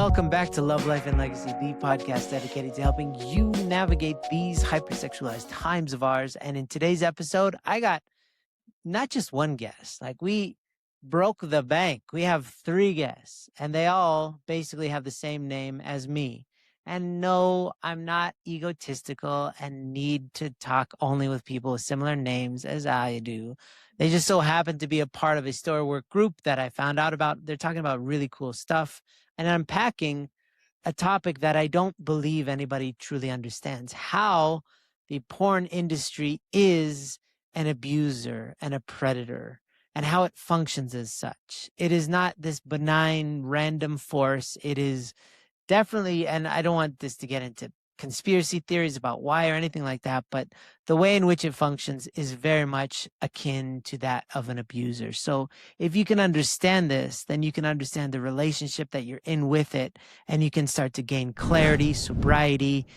welcome back to Love, Life, and Legacy, the podcast dedicated to helping you navigate these hypersexualized times of ours. And in today's episode, I got not just one guest. Like, we broke the bank. We have 3 guests, and they all basically have the same name as me. And no, I'm not egotistical and need to talk only with people with similar names as I do. They just so happen to be a part of a story work group that I found out about. They're talking about really cool stuff and unpacking a topic that I don't believe anybody truly understands: how the porn industry is an abuser and a predator, and how it functions as such. It is not this benign random force. It is definitely, and I don't want this to get into conspiracy theories about why or anything like that, but the way in which it functions is very much akin to that of an abuser. So if you can understand this, then you can understand the relationship that you're in with it, and you can start to gain clarity, sobriety,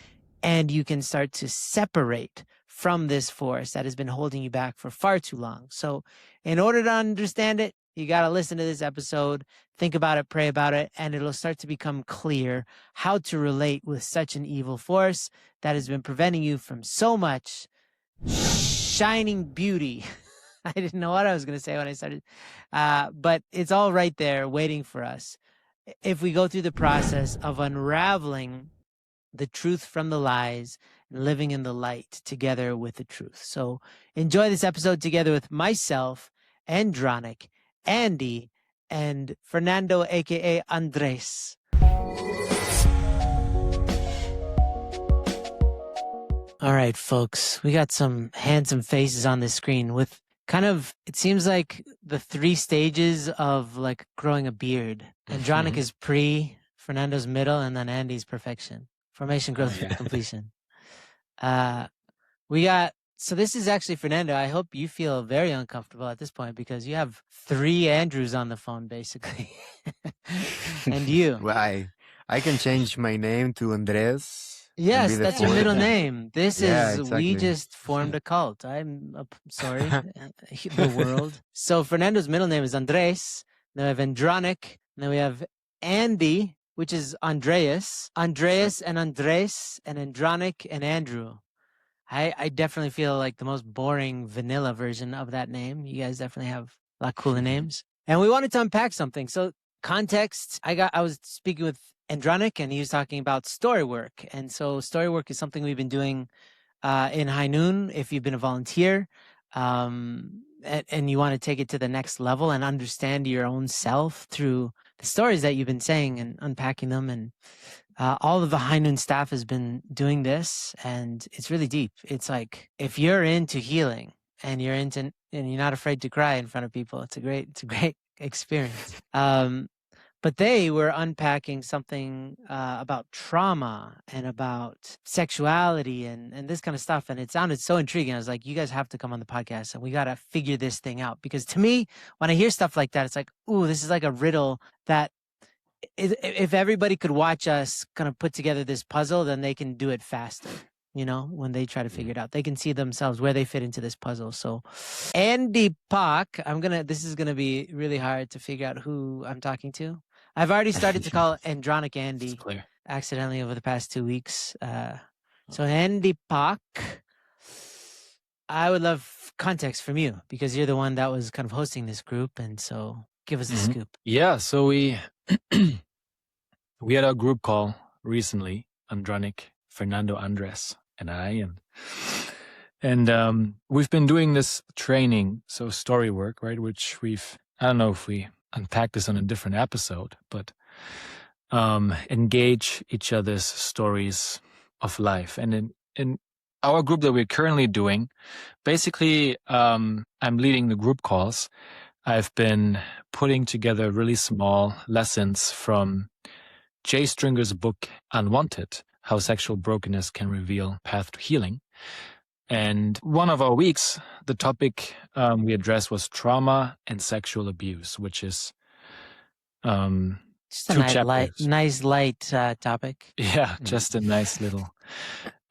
and you can start to separate from this force that has been holding you back for far too long. So in order to understand it, you got to listen to this episode, think about it, pray about it, and it'll start to become clear how to relate with such an evil force that has been preventing you from so much shining beauty. I didn't know what I was going to say when I started, but it's all right there waiting for us if we go through the process of unraveling the truth from the lies and living in the light together with the truth. So enjoy this episode together with myself, Andronic, Andy, and Fernando, aka Andres. All right, folks, we got some handsome faces on the screen with kind of, it seems like the 3 stages of like growing a beard. Andronic is pre, Fernando's middle, and then Andy's perfection. Formation, growth, completion. We got, so this is actually Fernando. I hope you feel very uncomfortable at this point because you have 3 Andrews on the phone, basically. And you. Well, I can change my name to Andres. Yes, that's your middle name. This is, exactly. we just formed a cult. I'm sorry, the world. So Fernando's middle name is Andres. Then we have Andronic. Then we have Andy, which is Andreas. Andreas and Andres and Andronic and Andrew. I definitely feel like the most boring vanilla version of that name. You guys definitely have a lot cooler names. And we wanted to unpack something. So context, I was speaking with Andronic, and he was talking about story work. And so story work is something we've been doing in High Noon. If you've been a volunteer and you want to take it to the next level and understand your own self through the stories that you've been saying and unpacking them. And all of the High Noon staff has been doing this, and it's really deep. It's like, if you're into healing and you're not afraid to cry in front of people, it's a great experience. But they were unpacking something about trauma and about sexuality and this kind of stuff. And it sounded so intriguing. I was like, you guys have to come on the podcast and we got to figure this thing out. Because to me, when I hear stuff like that, it's like, ooh, this is like a riddle that if everybody could watch us kind of put together this puzzle, then they can do it faster. You know, when they try to figure it out, they can see themselves where they fit into this puzzle. So Andy Pak, this is going to be really hard to figure out who I'm talking to. I've already started to call Andronic Andy accidentally over the past 2 weeks. So Andy Pak, I would love context from you because you're the one that was kind of hosting this group. And so give us the scoop. Yeah, so we had a group call recently, Andronic, Fernando, Andres, and I, and we've been doing this training, so story work, right? Which I don't know if we unpack this on a different episode, but engage each other's stories of life. And in our group that we're currently doing, basically, I'm leading the group calls. I've been putting together really small lessons from Jay Stringer's book, Unwanted: How Sexual Brokenness Can Reveal Path to Healing. And one of our weeks, the topic we addressed was trauma and sexual abuse, which is just a nice light topic. Yeah, just a nice little.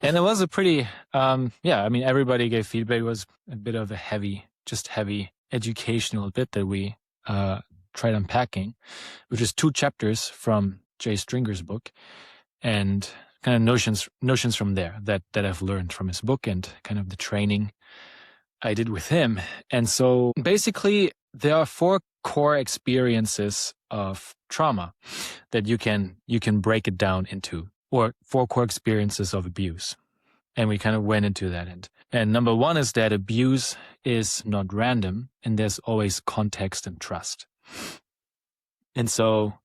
And it was a pretty, everybody gave feedback. It was a bit of a heavy educational bit that we tried unpacking, which is 2 chapters from Jay Stringer's book, and kind of notions from there that I've learned from his book and kind of the training I did with him. And so basically there are 4 core experiences of trauma that you can break it down into, or 4 core experiences of abuse. And we kind of went into that. And number 1 is that abuse is not random, and there's always context and trust. And so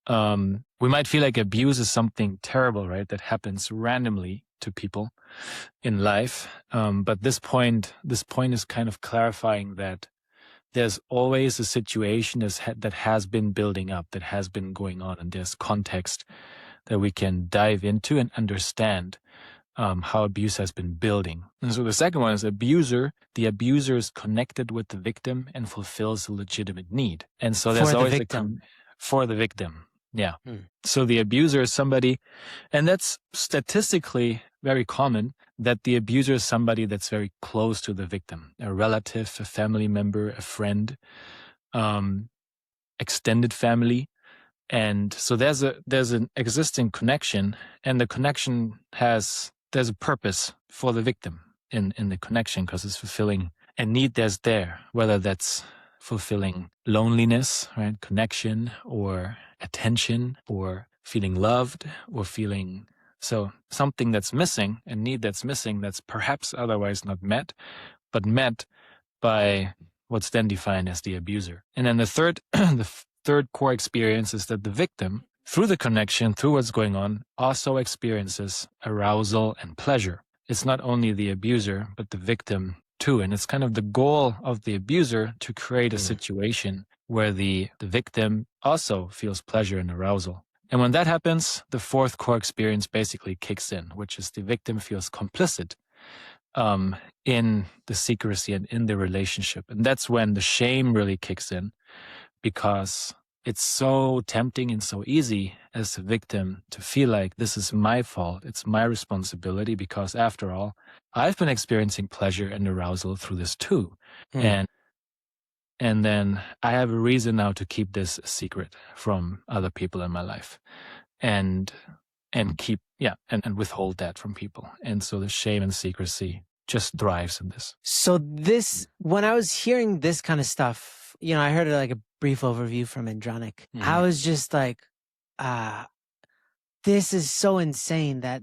we might feel like abuse is something terrible, right? That happens randomly to people in life. But this point is kind of clarifying that there's always a situation that has been building up, that has been going on, and there's context that we can dive into and understand how abuse has been building. And so the second one is the abuser is connected with the victim and fulfills a legitimate need. And so there's always for the victim. Yeah. So the abuser is somebody, and that's statistically very common, that the abuser is somebody that's very close to the victim, a relative, a family member, a friend, extended family. And so there's an existing connection, and the connection there's a purpose for the victim in the connection, because it's fulfilling a need there, whether that's fulfilling loneliness, right? Connection, or attention, or feeling loved, or feeling something that's missing, a need that's missing, that's perhaps otherwise not met, but met by what's then defined as the abuser. And then the third core experience is that the victim, through the connection, through what's going on, also experiences arousal and pleasure. It's not only the abuser, but the victim too. And it's kind of the goal of the abuser to create a situation where the victim also feels pleasure and arousal. And when that happens, the 4th core experience basically kicks in, which is the victim feels complicit in the secrecy and in the relationship. And that's when the shame really kicks in, because it's so tempting and so easy as a victim to feel like this is my fault, it's my responsibility, because after all, I've been experiencing pleasure and arousal through this too. And then I have a reason now to keep this a secret from other people in my life, and keep, and withhold that from people. And so the shame and secrecy just thrives in this. So when I was hearing this kind of stuff, I heard like a brief overview from Andronic. I was just like, this is so insane that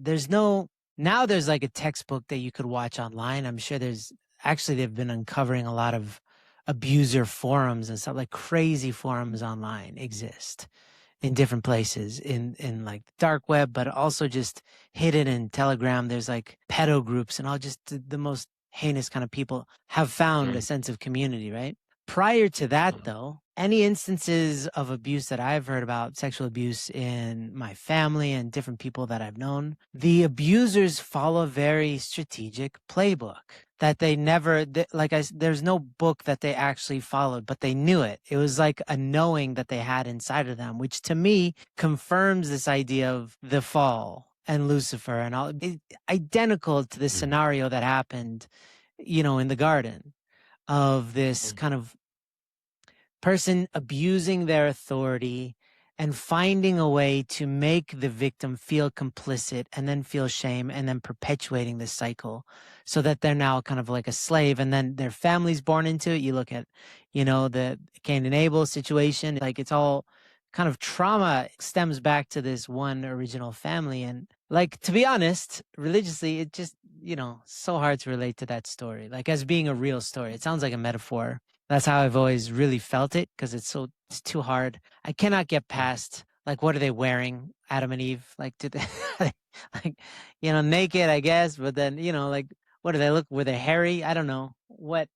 now there's like a textbook that you could watch online. I'm sure they've been uncovering a lot of abuser forums and stuff, like crazy forums online exist in different places in like the dark web, but also just hidden in Telegram. There's like pedo groups and all, just the most heinous kind of people have found a sense of community, right? Prior to that, though, any instances of abuse that I've heard about, sexual abuse in my family and different people that I've known, the abusers follow a very strategic playbook that they never, there's no book that they actually followed, but they knew it. It was like a knowing that they had inside of them, which to me confirms this idea of the fall and Lucifer and all, identical to the scenario that happened, in the garden, of this kind of person abusing their authority and finding a way to make the victim feel complicit and then feel shame, and then perpetuating this cycle so that they're now kind of like a slave, and then their family's born into it. You look at, the Cain and Abel situation, like it's all kind of trauma stems back to this one original family. And like, to be honest, religiously, it just, so hard to relate to that story, like as being a real story. It sounds like a metaphor. That's how I've always really felt it, because it's too hard. I cannot get past, like, what are they wearing, Adam and Eve? Like, did they, like, naked, I guess, but then, like, what do they look, were they hairy? I don't know. What,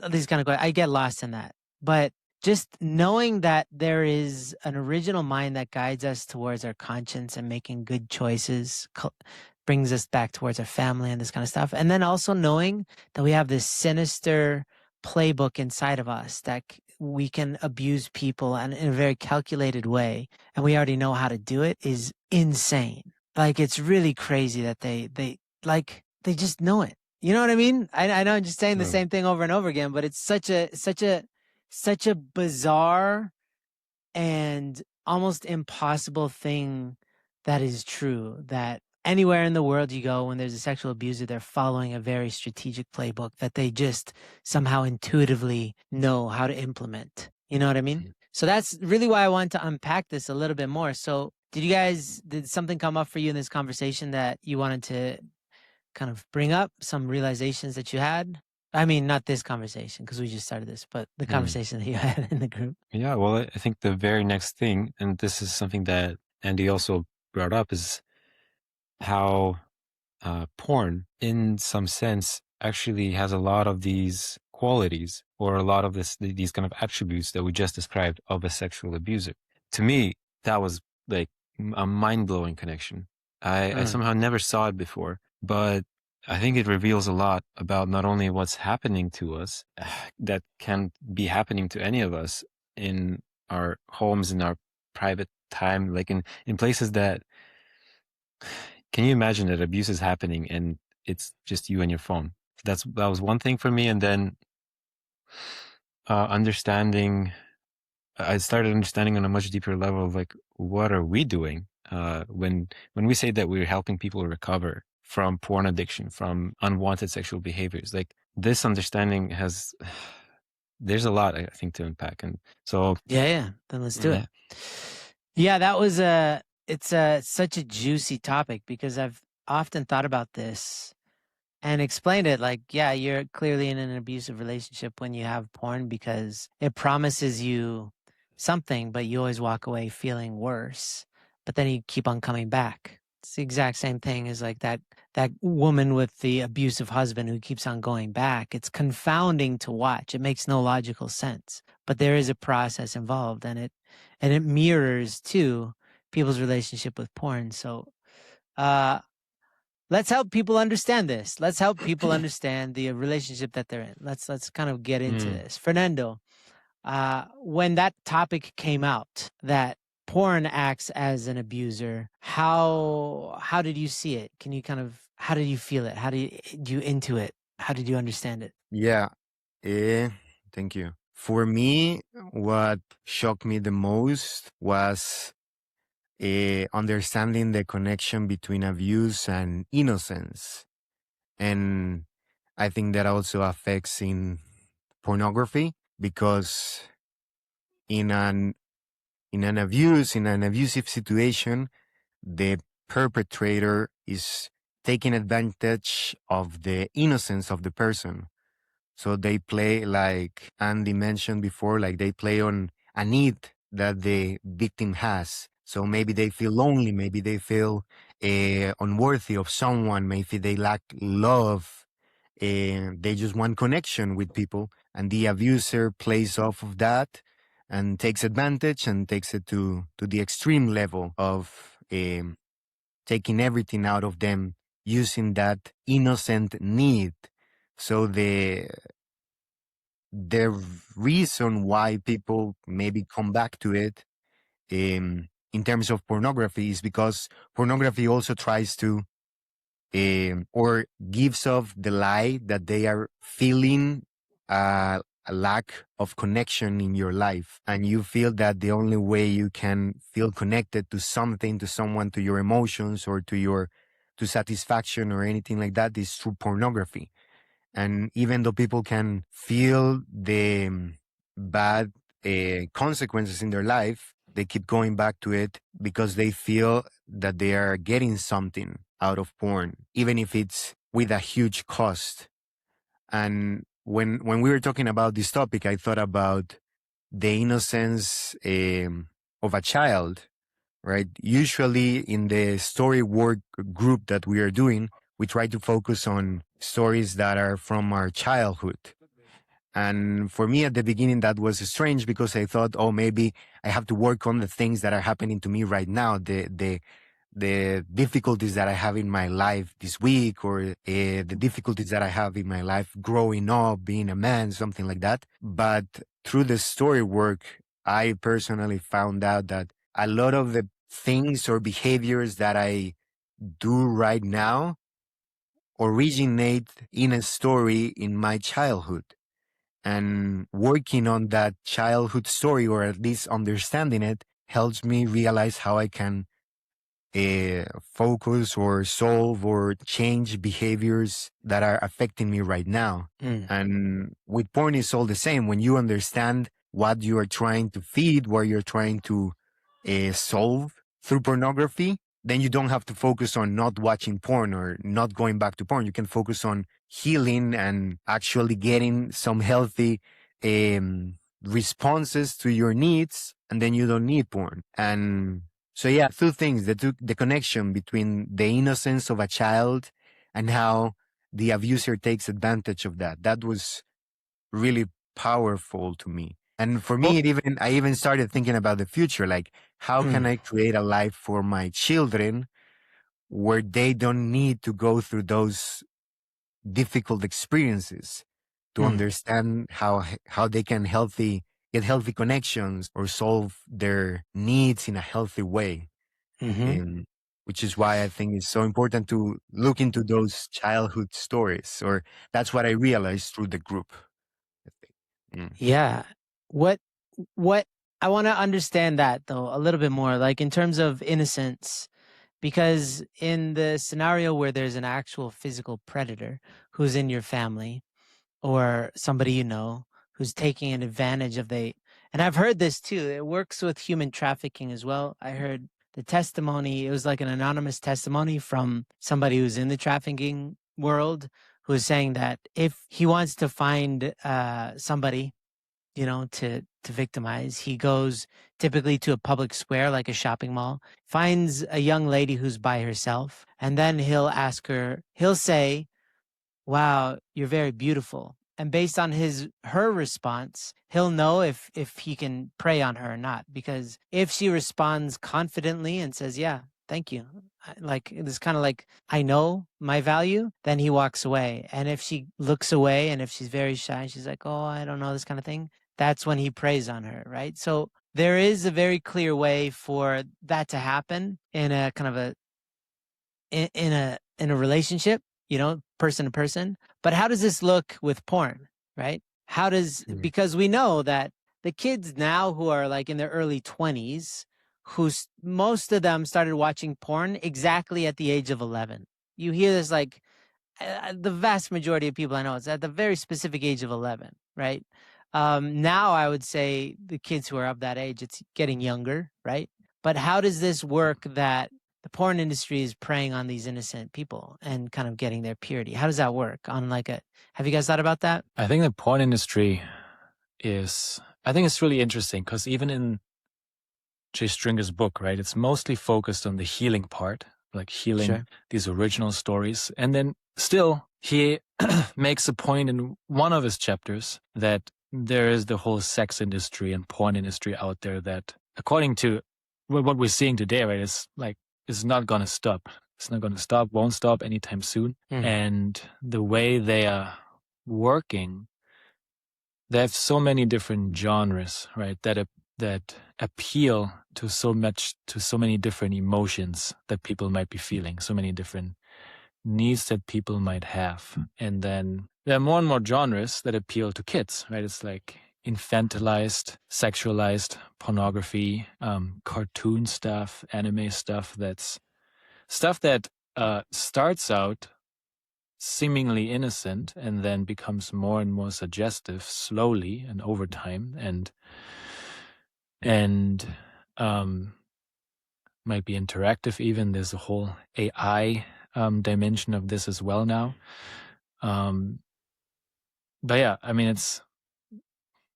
these kind of questions, I get lost in that. But just knowing that there is an original mind that guides us towards our conscience and making good choices brings us back towards our family and this kind of stuff. And then also knowing that we have this sinister playbook inside of us that we can abuse people and in a very calculated way, and we already know how to do it, is insane. Like, it's really crazy that they just know it. You know what I mean? I know I'm just saying the same thing over and over again, but it's such a bizarre and almost impossible thing that is true, that anywhere in the world you go when there's a sexual abuser, they're following a very strategic playbook that they just somehow intuitively know how to implement. You know what I mean? So that's really why I wanted to unpack this a little bit more. So did something come up for you in this conversation that you wanted to kind of bring up, some realizations that you had? I mean, not this conversation because we just started this, but the conversation that you had in the group. Yeah, well, I think the very next thing, and this is something that Andy also brought up, is how porn, in some sense, actually has a lot of these qualities or a lot of these kind of attributes that we just described of a sexual abuser. To me, that was like a mind-blowing connection. I somehow never saw it before, but I think it reveals a lot about not only what's happening to us, that can be happening to any of us in our homes, in our private time, like in places that, can you imagine that abuse is happening and it's just you and your phone? That was one thing for me. And then understanding, I started understanding on a much deeper level of like, what are we doing when we say that we're helping people recover from porn addiction, from unwanted sexual behaviors? Like, this understanding has, there's a lot, I think, to unpack. And so Yeah. Then let's do it. Yeah, that was it's such a juicy topic because I've often thought about this and explained it like, yeah, you're clearly in an abusive relationship when you have porn because it promises you something, but you always walk away feeling worse. But then you keep on coming back. It's the exact same thing as like that woman with the abusive husband who keeps on going back. It's confounding to watch. It makes no logical sense. But there is a process involved, and it mirrors too people's relationship with porn. So let's help people understand this. Let's help people understand the relationship that they're in. Let's kind of get into this. Fernando, when that topic came out that porn acts as an abuser, how did you see it? Can you how did you feel it? How did you into it? How did you understand it? Yeah. Thank you. For me, what shocked me the most was understanding the connection between abuse and innocence. And I think that also affects in pornography because in an in an abusive situation, the perpetrator is taking advantage of the innocence of the person. So they play, like Andy mentioned before, like they play on a need that the victim has. So maybe they feel lonely, maybe they feel unworthy of someone, maybe they lack love, they just want connection with people. And the abuser plays off of that and takes advantage and takes it to the extreme level of taking everything out of them using that innocent need. So the reason why people maybe come back to it in terms of pornography is because pornography also tries to or gives off the lie that they are feeling a lack of connection in your life, and you feel that the only way you can feel connected to something, to someone, to your emotions or to satisfaction or anything like that is through pornography. And even though people can feel the bad consequences in their life, they keep going back to it because they feel that they are getting something out of porn, even if it's with a huge cost. And when we were talking about this topic, I thought about the innocence of a child, right? Usually in the story work group that we are doing, we try to focus on stories that are from our childhood. And for me at the beginning, that was strange because I thought, oh, maybe I have to work on the things that are happening to me right now, the difficulties that I have in my life this week, or the difficulties that I have in my life growing up, being a man, something like that. But through the story work, I personally found out that a lot of the things or behaviors that I do right now originate in a story in my childhood. And working on that childhood story, or at least understanding it, helps me realize how I can focus or solve or change behaviors that are affecting me right now. And with porn, it's all the same. When you understand what you are trying to feed, what you're trying to solve through pornography, then you don't have to focus on not watching porn or not going back to porn. You can focus on healing and actually getting some healthy responses to your needs, and then you don't need porn. And so, yeah, two things, the connection between the innocence of a child and how the abuser takes advantage of that. That was really powerful to me. And for me, I even started thinking about the future, like how can I create a life for my children where they don't need to go through those difficult experiences to understand how they can get healthy connections or solve their needs in a healthy way. Which is why I think it's so important to look into those childhood stories, or that's what I realized through the group. I think. Yeah. What I want to understand that though a little bit more, like in terms of innocence, because in the scenario where there's an actual physical predator who's in your family or somebody you know who's taking an advantage of and I've heard this too, it works with human trafficking as well. I heard the testimony, it was like an anonymous testimony from somebody who's in the trafficking world who is saying that if he wants to find somebody, you know, to victimize, he goes typically to a public square like a shopping mall, finds a young lady who's by herself, and then he'll say, "Wow, you're very beautiful." And based on her response, he'll know if he can prey on her or not. Because if she responds confidently and says, "Yeah, thank you," like it's kind of like, I know my value, then he walks away. And if she looks away and if she's very shy, she's like, "Oh, I don't know," this kind of thing, that's when he preys on her, right? So there is a very clear way for that to happen in a kind of in a relationship, you know, person to person. But how does this look with porn, right? Because we know that the kids now who are like in their early 20s, most of them started watching porn exactly at the age of 11. You hear this like the vast majority of people I know, it's at the very specific age of 11, right? Now I would say the kids who are of that age, it's getting younger, right? But how does this work that the porn industry is preying on these innocent people and kind of getting their purity? How does that work on have you guys thought about that? I think the porn industry I think it's really interesting because even in Jay Stringer's book, right, it's mostly focused on the healing part, like healing these original stories. And then still he makes a point in one of his chapters that there is the whole sex industry and porn industry out there that, according to what we're seeing today, right, it's not going to stop. It's not going to stop, won't stop anytime soon. And the way they are working, they have so many different genres, right, that appeal to so many different emotions that people might be feeling, so many different needs that people might have. And then there are more and more genres that appeal to kids, right? It's like infantilized, sexualized pornography, cartoon stuff, anime stuff. That's stuff that starts out seemingly innocent and then becomes more and more suggestive slowly and over time, and might be interactive even. There's a whole AI dimension of this as well now. But yeah, I mean, it's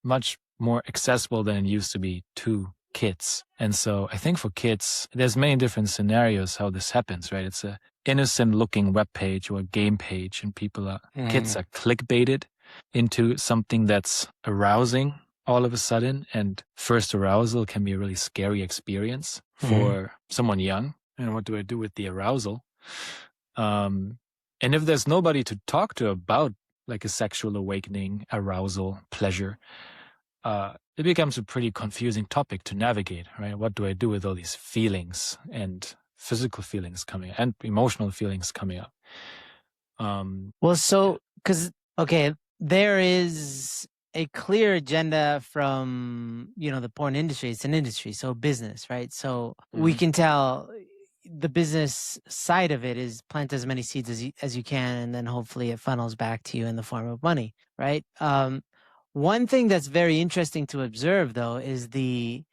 much more accessible than it used to be to kids. And so I think for kids, there's many different scenarios how this happens, right? It's a innocent looking web page or a game page, and kids are clickbaited into something that's arousing all of a sudden. And first arousal can be a really scary experience for someone young. And what do I do with the arousal? And if there's nobody to talk to about like a sexual awakening, arousal, pleasure, it becomes a pretty confusing topic to navigate, right? What do I do with all these feelings and physical feelings coming and emotional feelings coming up? Well, so, because, okay, there is a clear agenda from, the porn industry. It's an industry, so business, right? So we can tell the business side of it is plant as many seeds as you can, and then hopefully it funnels back to you in the form of money, right? One thing that's very interesting to observe, though, is the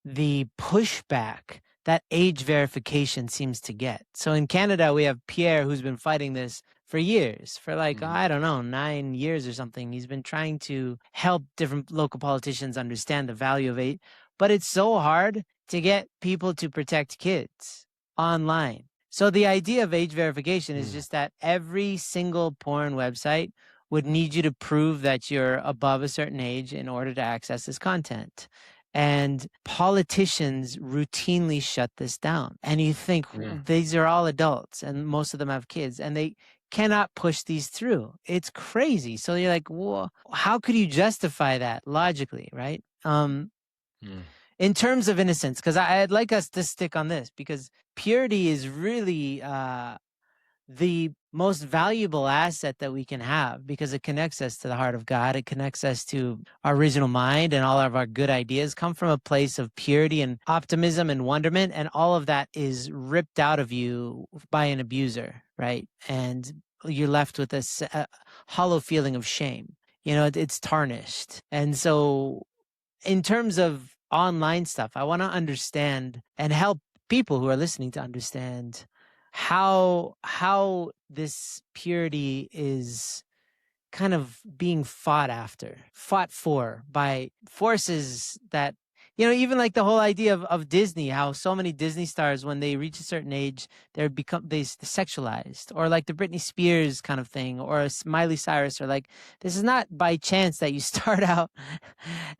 pushback that age verification seems to get. So in Canada, we have Pierre, who's been fighting this for years, for I don't know, 9 years or something. He's been trying to help different local politicians understand the value of age, but it's so hard to get people to protect kids online. So the idea of age verification is just that every single porn website would need you to prove that you're above a certain age in order to access this content. And politicians routinely shut this down. And you think these are all adults and most of them have kids and they cannot push these through. It's crazy. So you're like, well, how could you justify that logically, right? In terms of innocence, because I'd like us to stick on this because purity is really the most valuable asset that we can have because it connects us to the heart of God. It connects us to our original mind, and all of our good ideas come from a place of purity and optimism and wonderment. And all of that is ripped out of you by an abuser, right? And you're left with a hollow feeling of shame. It's tarnished. And so in terms of online stuff, I want to understand and help people who are listening to understand how this purity is kind of being fought for by forces that, even like the whole idea of Disney, how so many Disney stars, when they reach a certain age, they sexualized, or like the Britney Spears kind of thing, or a Miley Cyrus, or like, this is not by chance that you start out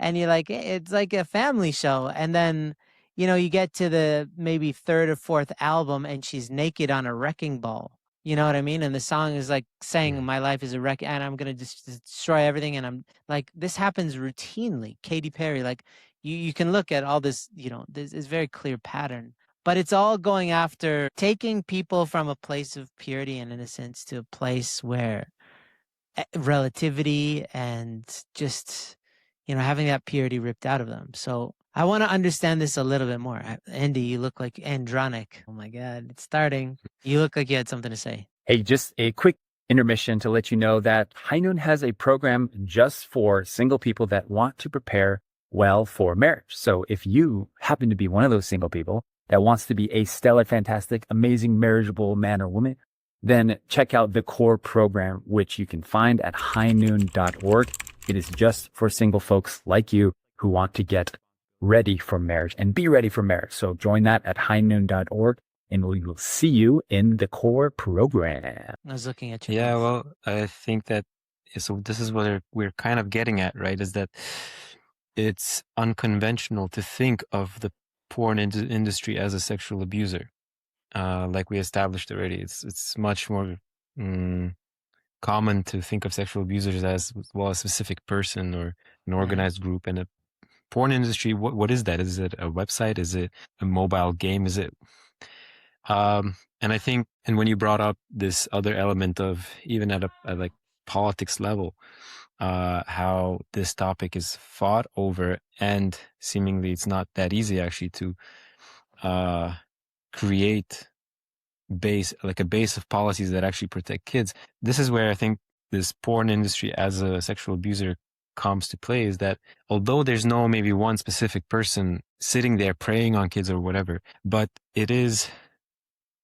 and you're like, it's like a family show. And then, you get to the maybe third or fourth album and she's naked on a wrecking ball. You know what I mean? And the song is like saying, my life is a wreck and I'm going to just destroy everything. And I'm like, this happens routinely. Katy Perry, like you can look at all this, this is very clear pattern, but it's all going after taking people from a place of purity and innocence to a place where relativity and just, having that purity ripped out of them. So I want to understand this a little bit more. Andy, you look like Andronic. Oh my God, it's starting. You look like you had something to say. Hey, just a quick intermission to let you know that High Noon has a program just for single people that want to prepare well for marriage. So if you happen to be one of those single people that wants to be a stellar, fantastic, amazing, marriageable man or woman, then check out the core program, which you can find at highnoon.org. It is just for single folks like you who want to get ready for marriage and be ready for marriage. So join that at highnoon.org and we will see you in the core program. I was looking at you. Yeah, well, I think that, so this is what we're kind of getting at, right? Is that it's unconventional to think of the porn industry as a sexual abuser. Like we established already, it's much more common to think of sexual abusers as, well, a specific person or an organized group. And a porn industry, what is that? Is it a website? Is it a mobile game? Is it and I think, and when you brought up this other element of even at like politics level, how this topic is fought over, and seemingly it's not that easy actually to create a base of policies that actually protect kids. This is where I think this porn industry as a sexual abuser comes to play, is that although there's no maybe one specific person sitting there preying on kids or whatever, but it is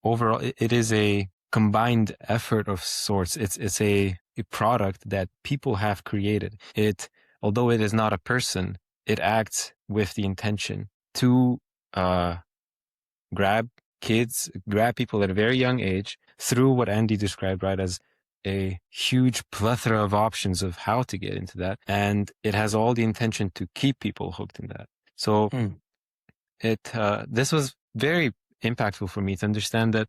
overall, it is a combined effort of sorts. It's a product that people have created. Although it is not a person, it acts with the intention to grab people at a very young age through what Andy described, right, as a huge plethora of options of how to get into that. And it has all the intention to keep people hooked in that. So this was very impactful for me to understand that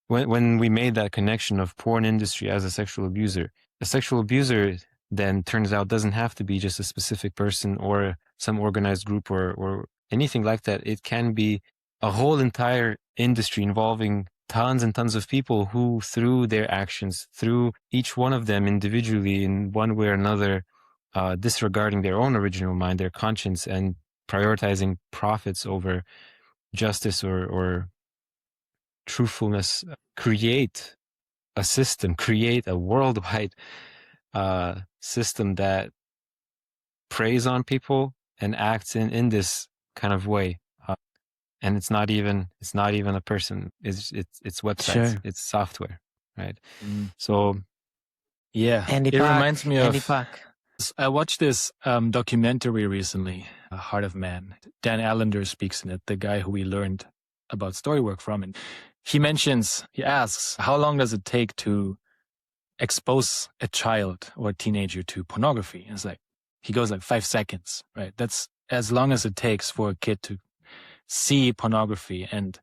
when we made that connection of porn industry as a sexual abuser then turns out doesn't have to be just a specific person or some organized group or anything like that. It can be a whole entire industry involving tons and tons of people who, through their actions, through each one of them individually in one way or another, disregarding their own original mind, their conscience, and prioritizing profits over justice or truthfulness, create a system, create a worldwide system that preys on people and acts in this kind of way. And it's not even a person. It's websites. Sure. It's software, right? Mm. So Yeah, Andy it Pak, reminds me Andy of. Pak. I watched this documentary recently, Heart of Man. Dan Allender speaks in it, the guy who we learned about story work from. And he asks, how long does it take to expose a child or a teenager to pornography? And it's like, he goes like 5 seconds, right? That's as long as it takes for a kid to see pornography. And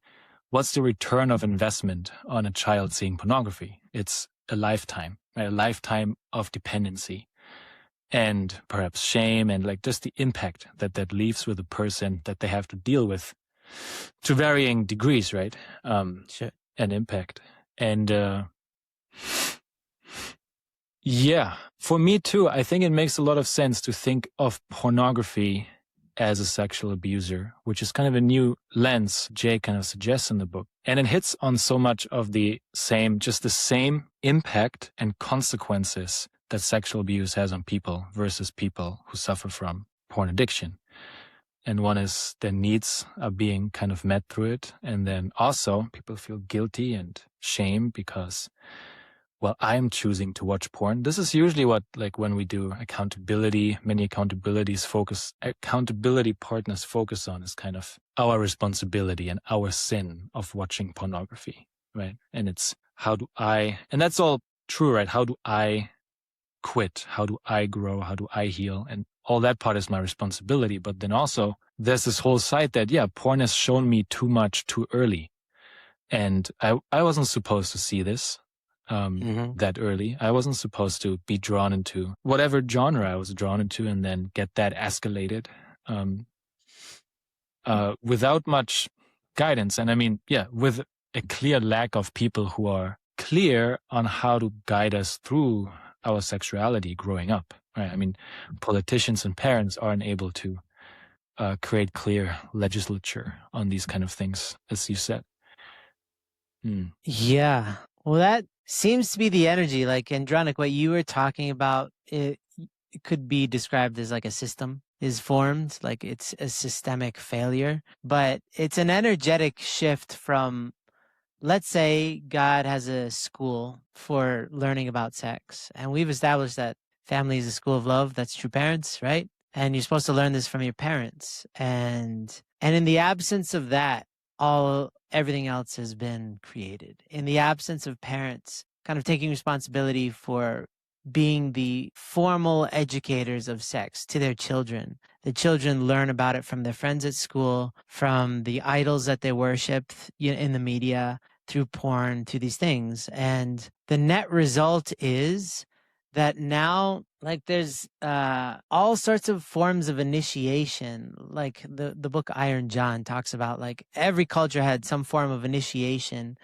what's the return of investment on a child seeing pornography? It's a lifetime, right? A lifetime of dependency and perhaps shame and like just the impact that leaves with a person that they have to deal with to varying degrees, right? Sure. And impact. And yeah, for me too, I think it makes a lot of sense to think of pornography as a sexual abuser, which is kind of a new lens Jay kind of suggests in the book. And it hits on so much of the same impact and consequences that sexual abuse has on people versus people who suffer from porn addiction. And one is their needs are being kind of met through it. And then also people feel guilty and shame because, well, I'm choosing to watch porn. This is usually what, like when we do accountability, many accountability partners focus on is kind of our responsibility and our sin of watching pornography, right? And it's and that's all true, right? How do I quit? How do I grow? How do I heal? And all that part is my responsibility. But then also there's this whole side that, yeah, porn has shown me too much too early. And I wasn't supposed to see this that early. I wasn't supposed to be drawn into whatever genre I was drawn into and then get that escalated without much guidance. And I mean, yeah, with a clear lack of people who are clear on how to guide us through our sexuality growing up, right? I mean, politicians and parents aren't able to create clear legislature on these kind of things, as you said. Yeah. Well, that seems to be the energy. Like, Andronic, what you were talking about, it could be described as like a system is formed, like it's a systemic failure, but it's an energetic shift from, let's say God has a school for learning about sex, and we've established that family is a school of love. That's true parents, right? And you're supposed to learn this from your parents. And in the absence of that, everything else has been created. In the absence of parents kind of taking responsibility for being the formal educators of sex to their children, the children learn about it from their friends at school, from the idols that they worship in the media, through porn, to these things. And the net result is that now, like, there's all sorts of forms of initiation. Like the book Iron John talks about, like, every culture had some form of initiation,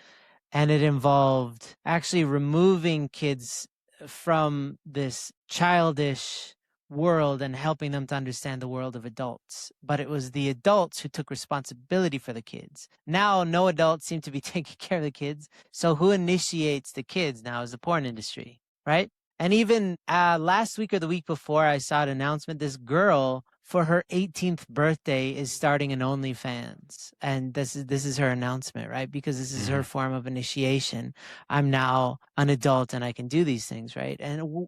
and it involved actually removing kids from this childish world and helping them to understand the world of adults. But it was the adults who took responsibility for the kids. Now, no adults seem to be taking care of the kids. So who initiates the kids now is the porn industry, right? And even last week or the week before, I saw an announcement. This girl, for her 18th birthday, is starting an OnlyFans. And this is her announcement, right? Because this is her form of initiation. I'm now an adult and I can do these things, right? And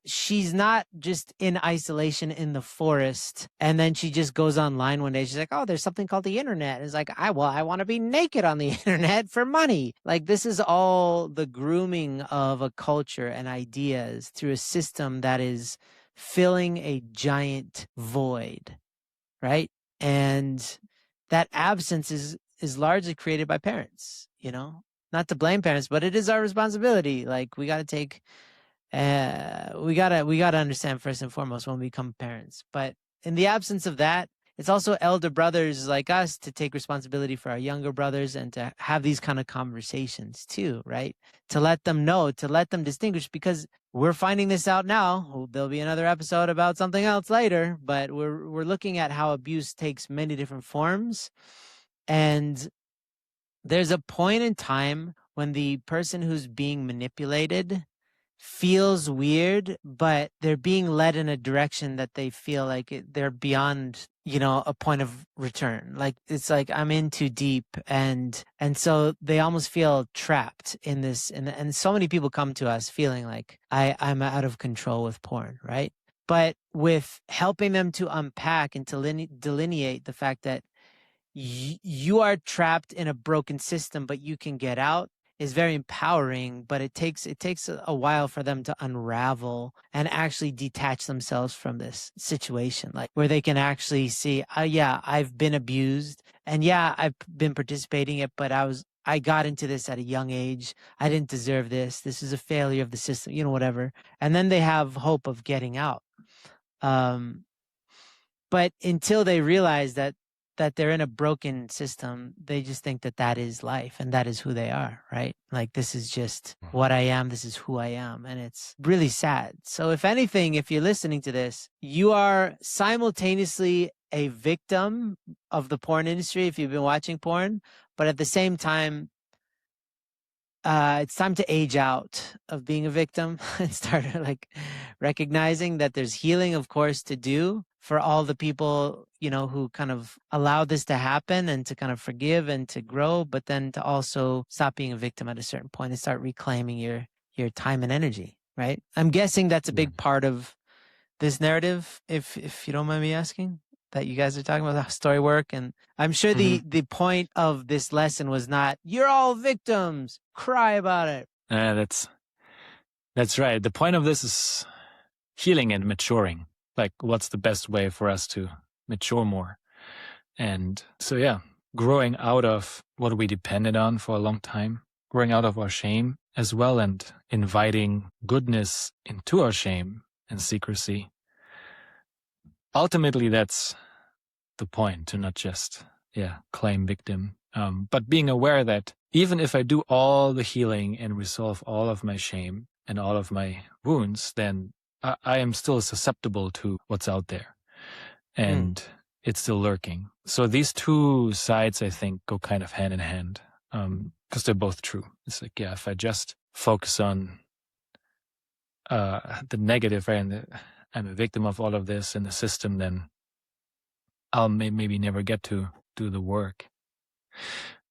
she's not just in isolation in the forest, and then she just goes online one day. She's like, oh, there's something called the internet. It's like, I want to be naked on the internet for money. Like, this is all the grooming of a culture and ideas through a system that is filling a giant void, right? And that absence is largely created by parents, not to blame parents, but it is our responsibility. Like, we got to take we gotta understand first and foremost when we become parents. But in the absence of that, it's also elder brothers like us to take responsibility for our younger brothers and to have these kind of conversations too, right? To let them know, to let them distinguish, because we're finding this out now. There'll be another episode about something else later, but we're looking at how abuse takes many different forms. And there's a point in time when the person who's being manipulated feels weird, but they're being led in a direction that they feel like they're beyond, a point of return. Like, it's like, I'm in too deep. And so they almost feel trapped in this. And so many people come to us feeling like I'm out of control with porn, right? But with helping them to unpack and to delineate the fact that you are trapped in a broken system, but you can get out, is very empowering. But it takes a while for them to unravel and actually detach themselves from this situation, like where they can actually see, yeah, I've been abused, and yeah, I've been participating in it, but I got into this at a young age. I didn't deserve this. This is a failure of the system, whatever. And then they have hope of getting out. But until they realize that they're in a broken system, they just think that is life and that is who they are, right? Like, this is just what I am. This is who I am. And it's really sad. So if anything, if you're listening to this, you are simultaneously a victim of the porn industry if you've been watching porn, but at the same time, it's time to age out of being a victim and start like recognizing that there's healing, of course, to do for all the people, who kind of allow this to happen, and to kind of forgive and to grow, but then to also stop being a victim at a certain point and start reclaiming your time and energy, right? I'm guessing that's a big part of this narrative, if you don't mind me asking, that you guys are talking about, how story work. And I'm sure the point of this lesson was not, you're all victims, cry about it. That's right. The point of this is healing and maturing. Like, what's the best way for us to mature more? And so, yeah, growing out of what we depended on for a long time, growing out of our shame as well, and inviting goodness into our shame and secrecy. Ultimately, that's the point, to not just, claim victim, but being aware that even if I do all the healing and resolve all of my shame and all of my wounds, then I am still susceptible to what's out there, and it's still lurking. So these two sides, I think, go kind of hand in hand, because they're both true. It's like, if I just focus on the negative, right, and I'm a victim of all of this in the system, then I'll maybe never get to do the work.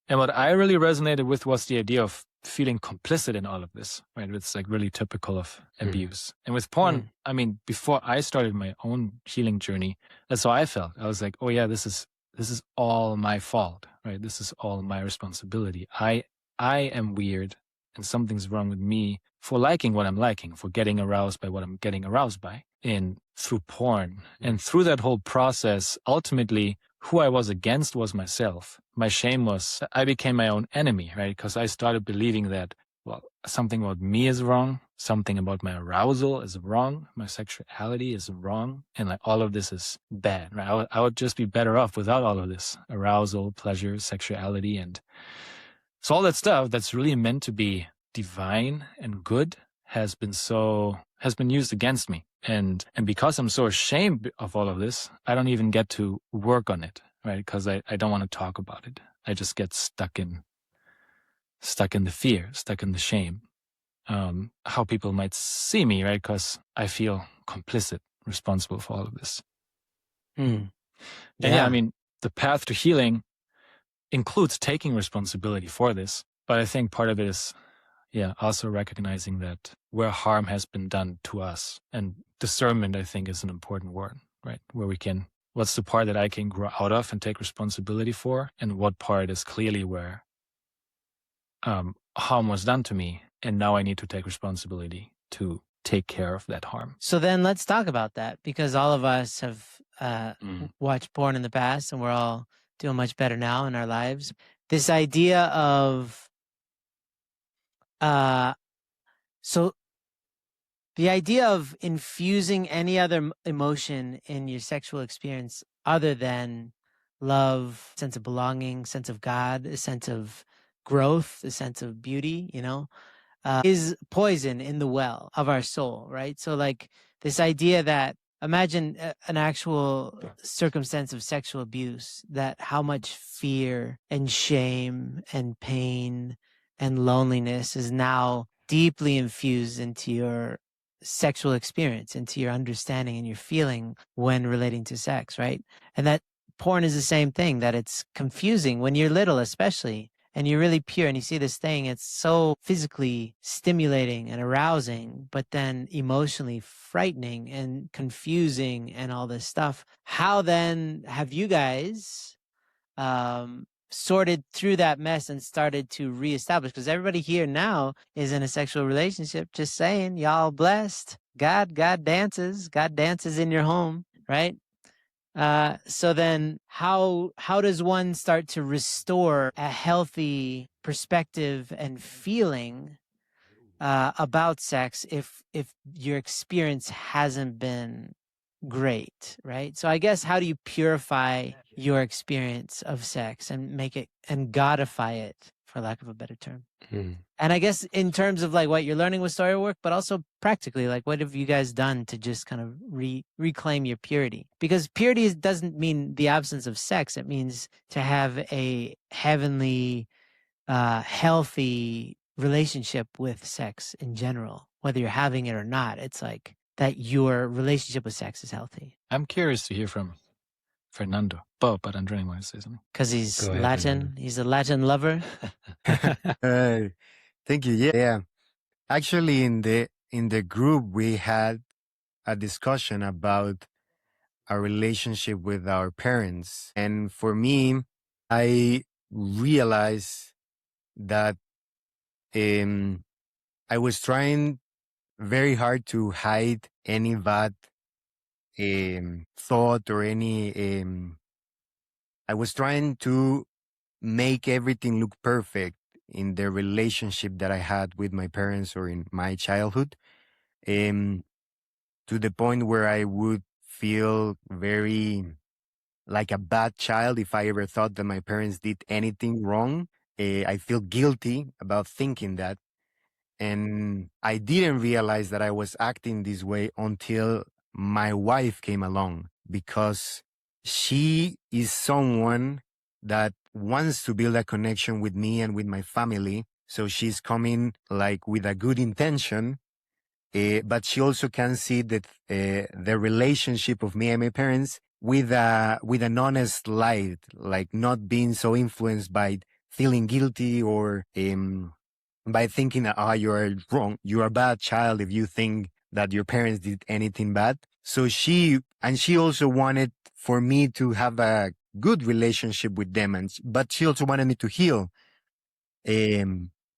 And what I really resonated with was the idea of feeling complicit in all of this, right? It's like really typical of abuse. And with porn, I mean, before I started my own healing journey, that's how I felt. I was like, oh yeah, this is all my fault, right? This is all my responsibility. I am weird, and something's wrong with me for liking what I'm liking, for getting aroused by what I'm getting aroused by, and through porn. And through that whole process, ultimately, who I was against was myself. My shame was, I became my own enemy, right? Because I started believing that, well, something about me is wrong, something about my arousal is wrong, my sexuality is wrong, and like all of this is bad, right? I would just be better off without all of this arousal, pleasure, sexuality, and so all that stuff that's really meant to be divine and good has been used against me. And because I'm so ashamed of all of this, I don't even get to work on it, right? Because I don't want to talk about it. I just get stuck in the fear, stuck in the shame. How people might see me, right? Because I feel complicit, responsible for all of this. And I mean, the path to healing includes taking responsibility for this. But I think part of it is, also recognizing that where harm has been done to us, and discernment, I think, is an important word, right? Where what's the part that I can grow out of and take responsibility for, and what part is clearly where harm was done to me, and now I need to take responsibility to take care of that harm. So then let's talk about that, because all of us have watched porn in the past, and we're all doing much better now in our lives. This idea of so the idea of infusing any other emotion in your sexual experience other than love, sense of belonging, sense of God, a sense of growth, a sense of beauty, is poison in the well of our soul, right? So like this idea that imagine an actual circumstance of sexual abuse, that how much fear and shame and pain and loneliness is now deeply infused into your sexual experience, into your understanding and your feeling when relating to sex, right? And that porn is the same thing, that it's confusing when you're little, especially, and you're really pure and you see this thing, it's so physically stimulating and arousing, but then emotionally frightening and confusing and all this stuff. How then have you guys sorted through that mess and started to reestablish? Because everybody here now is in a sexual relationship. Just saying, y'all blessed. God dances in your home, right? So then how does one start to restore a healthy perspective and feeling about sex if your experience hasn't been great, right? So I guess, how do you purify your experience of sex and make it and godify it, for lack of a better term? And I guess in terms of like what you're learning with story work, but also practically, like what have you guys done to just kind of reclaim your purity? Because purity doesn't mean the absence of sex. It means to have a heavenly, healthy relationship with sex in general, whether you're having it or not. It's like that your relationship with sex is healthy. I'm curious to hear from Fernando. But Andrea wanted to say something. Because he's Go ahead, Latin. Fernando. He's a Latin lover. Thank you. Yeah. Actually, in the group, we had a discussion about our relationship with our parents. And for me, I realized that I was trying very hard to hide any bad thought or any. I was trying to make everything look perfect in the relationship that I had with my parents or in my childhood. To the point where I would feel very like a bad child if I ever thought that my parents did anything wrong. I feel guilty about thinking that. And I didn't realize that I was acting this way until my wife came along, because she is someone that wants to build a connection with me and with my family. So she's coming like with a good intention. But she also can see that the relationship of me and my parents with an honest light, like not being so influenced by feeling guilty or by thinking that you are wrong, you are a bad child if you think that your parents did anything bad. So she also wanted for me to have a good relationship with them, but she also wanted me to heal.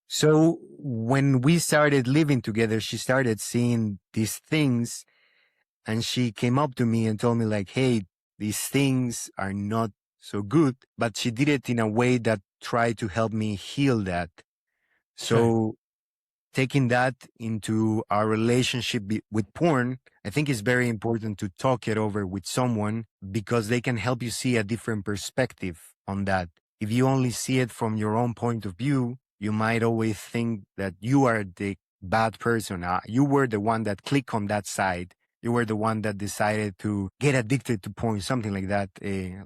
So when we started living together, she started seeing these things, and she came up to me and told me like, hey, these things are not so good, but she did it in a way that tried to help me heal that. So taking that into our relationship with porn, I think it's very important to talk it over with someone, because they can help you see a different perspective on that. If you only see it from your own point of view, you might always think that you are the bad person. You were the one that clicked on that side. You were the one that decided to get addicted to porn, something like that,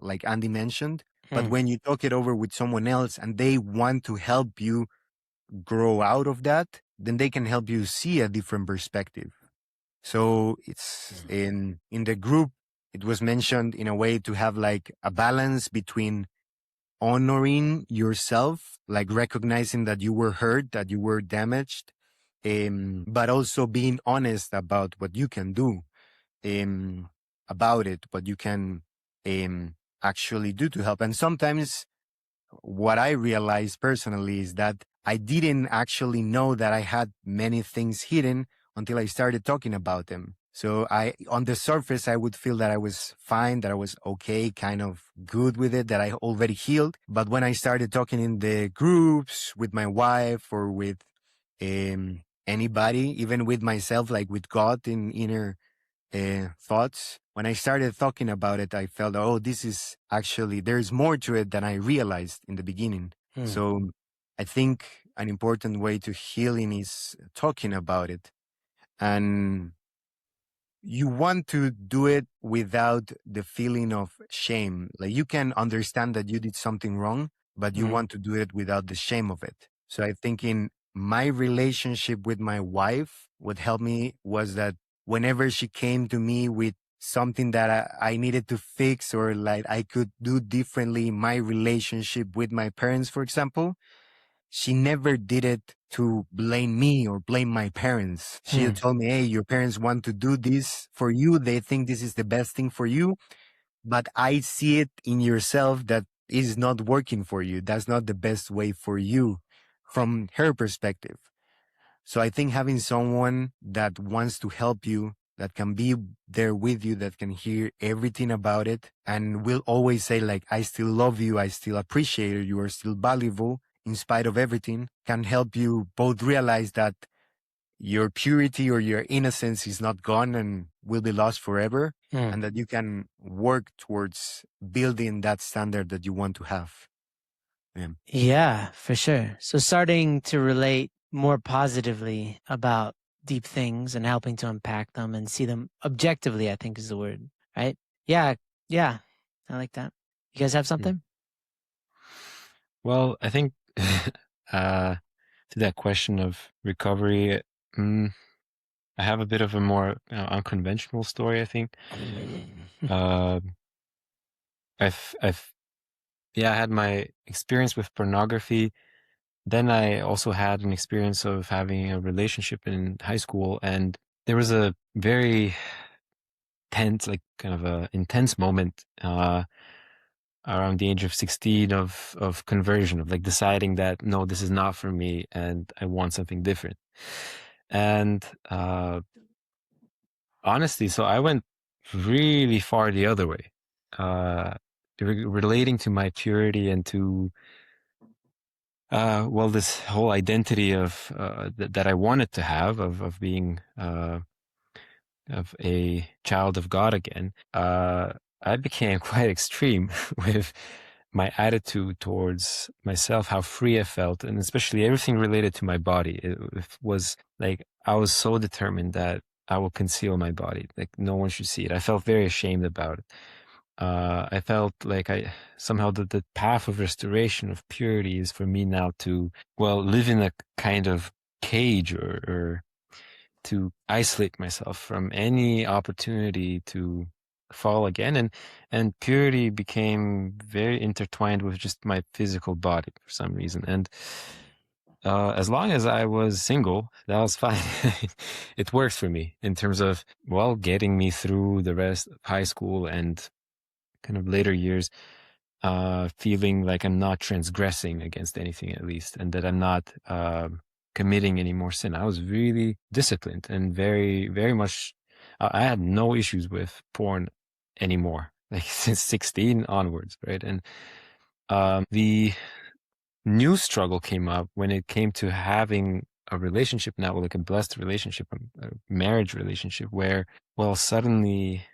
like Andy mentioned. But when you talk it over with someone else and they want to help you grow out of that, then they can help you see a different perspective. So it's in the group, it was mentioned in a way to have like a balance between honoring yourself, like recognizing that you were hurt, that you were damaged, but also being honest about what you can do about it, what you can actually do to help. And sometimes what I realized personally is that I didn't actually know that I had many things hidden until I started talking about them. So on the surface, I would feel that I was fine, that I was okay, kind of good with it, that I already healed. But when I started talking in the groups with my wife or with anybody, even with myself, like with God in inner thoughts. When I started talking about it, I felt, oh, this is actually, there's more to it than I realized in the beginning. So I think an important way to healing is talking about it. And you want to do it without the feeling of shame. Like you can understand that you did something wrong, but you want to do it without the shame of it. So I think in my relationship with my wife, what helped me was that whenever she came to me with something that I needed to fix or like I could do differently in my relationship with my parents, for example, she never did it to blame me or blame my parents. She had told me, hey, your parents want to do this for you. They think this is the best thing for you. But I see it in yourself that is not working for you. That's not the best way for you from her perspective. So I think having someone that wants to help you, that can be there with you, that can hear everything about it and will always say like, I still love you. I still appreciate you. You are still valuable in spite of everything, can help you both realize that your purity or your innocence is not gone and will be lost forever, and that you can work towards building that standard that you want to have. Yeah, for sure. So starting to relate more positively about deep things and helping to unpack them and see them objectively, I think is the word, right? Yeah, yeah. I like that. You guys have something? Well, I think to that question of recovery, I have a bit of a more unconventional story, I think. I had my experience with pornography. Then I also had an experience of having a relationship in high school, and there was a very tense, like kind of a intense moment around the age of 16 of conversion, of like deciding that no, this is not for me, and I want something different. And honestly, so I went really far the other way, relating to my purity and to this whole identity of that I wanted to have of being of a child of God again. I became quite extreme with my attitude towards myself, how free I felt, and especially everything related to my body. It was like I was so determined that I will conceal my body, like no one should see it. I felt very ashamed about it. I felt like somehow the path of restoration of purity is for me now to, well, live in a kind of cage or to isolate myself from any opportunity to fall again. And purity became very intertwined with just my physical body for some reason. And as long as I was single, that was fine. It worked for me in terms of, well, getting me through the rest of high school and kind of later years, feeling like I'm not transgressing against anything, at least, and that I'm not committing any more sin. I was really disciplined and very, very much. I had no issues with porn anymore, like since 16 onwards, right? And the new struggle came up when it came to having a relationship now, like a blessed relationship, a marriage relationship, where, well, suddenly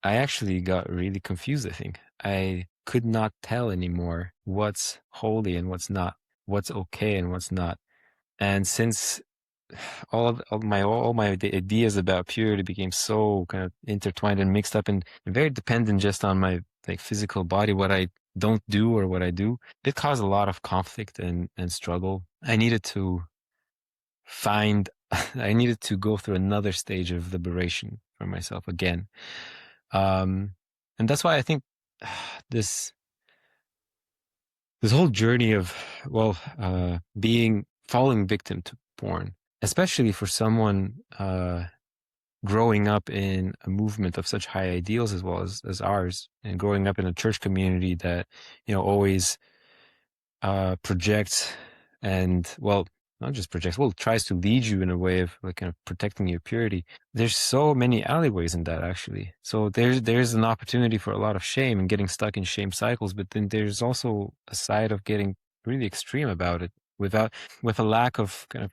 I actually got really confused, I think. I could not tell anymore what's holy and what's not, what's okay and what's not. And since all my ideas about purity became so kind of intertwined and mixed up and very dependent just on my like physical body, what I don't do or what I do, it caused a lot of conflict and struggle. I needed to I needed to go through another stage of liberation for myself again. And that's why I think this whole journey of, well, falling victim to porn, especially for someone growing up in a movement of such high ideals as well as ours, and growing up in a church community that, always projects and, well, not just projects, well, tries to lead you in a way of like kind of protecting your purity. There's so many alleyways in that, actually. So there's an opportunity for a lot of shame and getting stuck in shame cycles, but then there's also a side of getting really extreme about it with a lack of kind of